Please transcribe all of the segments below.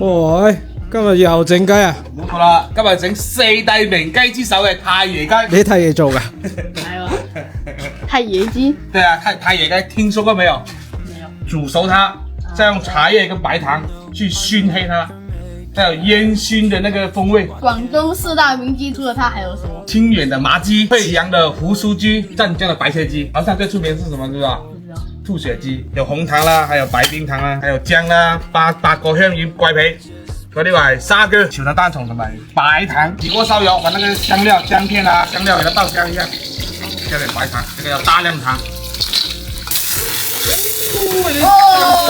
哇！今日又整雞啊？冇錯啦，今日整四大名雞之首嘅太爺雞。你太爺做㗎？还有太爷鸡，對啊，太爺雞聽說過沒有？没有。煮熟它，再用茶葉跟白糖去熏黑它，再有煙熏的那個風味。广东四大名鸡除了它还有什么？清遠的麻雞，惠陽的胡鬚雞，湛江的白切雞。潮汕最出名是什麼？知道？不知道。吐血雞，有紅糖啦，還有白冰糖啦，還有薑啦，八個香魚桂皮。嗰啲話係沙姜、潮州單蟲同埋白糖。起鍋燒油，把那個香料、薑片啊、香料給它爆香一下，加點白糖，這個要大量糖。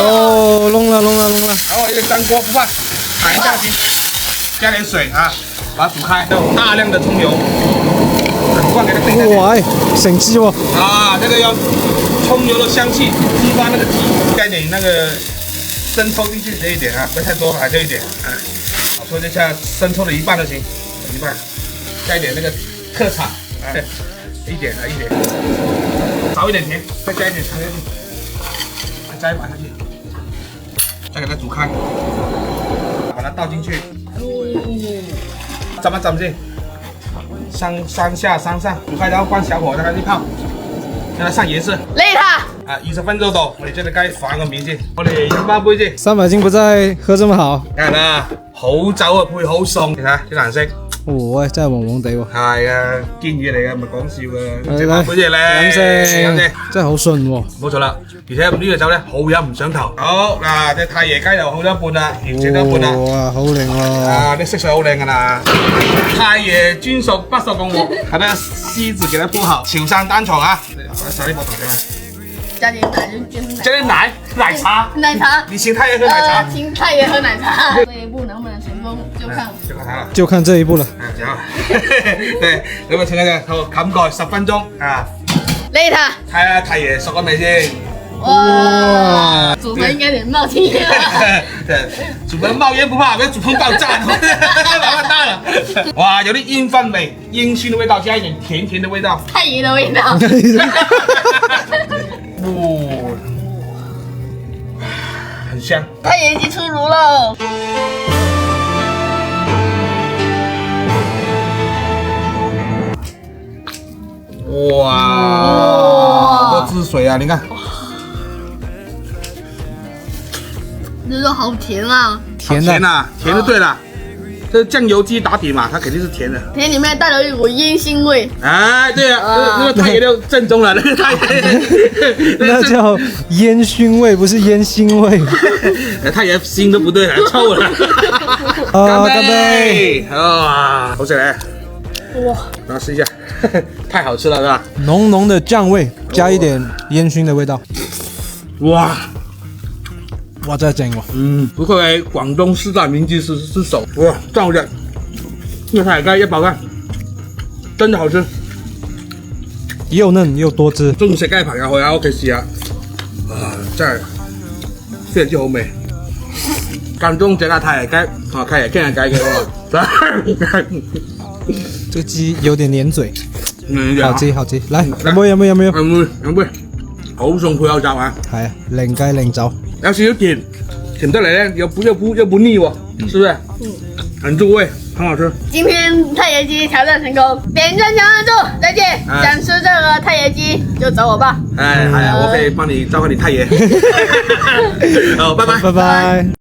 哦，弄啦。然後一個粘鍋不怕，躺下去，加點水啊，把它煮開，有大量的蔥油，整罐給它燉下去。哇！成支喎。啊，這個要蔥油的香氣激發那個雞，加點那個生抽進去這一點啊，不要太多，就一點啊。好，所以就像生抽的一半就行，一半，加一點那個特產，哎，一點，少一點甜，再加一點糖下去，再加一把下去，再給它煮開，把它倒進去，浸先，上下煮開，然後關小火，讓它去泡。讓它上顏色擂它！啊，20分鐘到，我哋將隻雞放個面先，我哋飲翻杯先。三百斤不在，喝這麼好。梗係啦，好酒啊配好餸，你睇下啲顏色。哇！真係黃黃地喎。係啊，堅嘢嚟嘅，唔係講笑嘅。整翻杯嘢咧，飲先，先。真係好順喎。冇錯啦，而且呢個酒咧好飲唔上頭。好嗱，隻太爺雞又好咗一半啦，完整咗一半啦。哇，好靚喎！啊，啲色水好靚噶啦。太爺專屬不受控喎，睇下獅子給它鋪好，潮汕單蟲啊，撒啲薄糖上去。加點奶就是加點奶茶。奶茶。你請太爺喝奶茶。請太爺喝奶茶。這一步能不能成功，就看他了。就看這一步了。對，咁啊，請大家好冚蓋10分鐘啊。擂它。睇下太爺熟咗未先。哇！祖墳應該得冒天煙啦。祖墳冒煙不怕，俾祖墳爆炸，麻煩大了。哇，有啲煙燻味，煙燻的味道，加一點甜甜的味道。太爺的味道。哦，很香。太爺雞出爐了。哇，好多汁水啊！你看，這肉好甜啊！甜甜啊，甜就對了。這醬油雞打底嘛，它肯定是甜的。甜裡面帶了一股煙腥味。哎，對啊，那個太爺就正宗了，那個太爺，那叫煙燻味，不是煙腥味。太爺腥都不對了，臭了。乾杯！哇，好食咧！哇，然後試一下，太好吃了，是吧？濃濃的醬味，加一點煙燻的味道。哇！哇，真係正喎！不愧為廣東四大名雞之首。哇，真好食！這太爺雞一爆開，真的好吃，又嫩又多汁。中午食雞嘅朋友可以喺屋企試下。啊，真係非常之好味。間中整下太爺雞，同埋太爺傾下偈嘅喎。這個雞有點黏嘴。好雞，來飲杯。好餸配口罩啊！係啊，靚雞靚酒。有少少甜，甜得嚟咧，又不膩喎，是不是？很入味，很好吃。今天太爺雞挑戰成功，點讚強按住，再見。想吃這個太爺雞就找我吧。哎，係啊，我可以幫你召喚你太爺。好，拜拜。拜拜。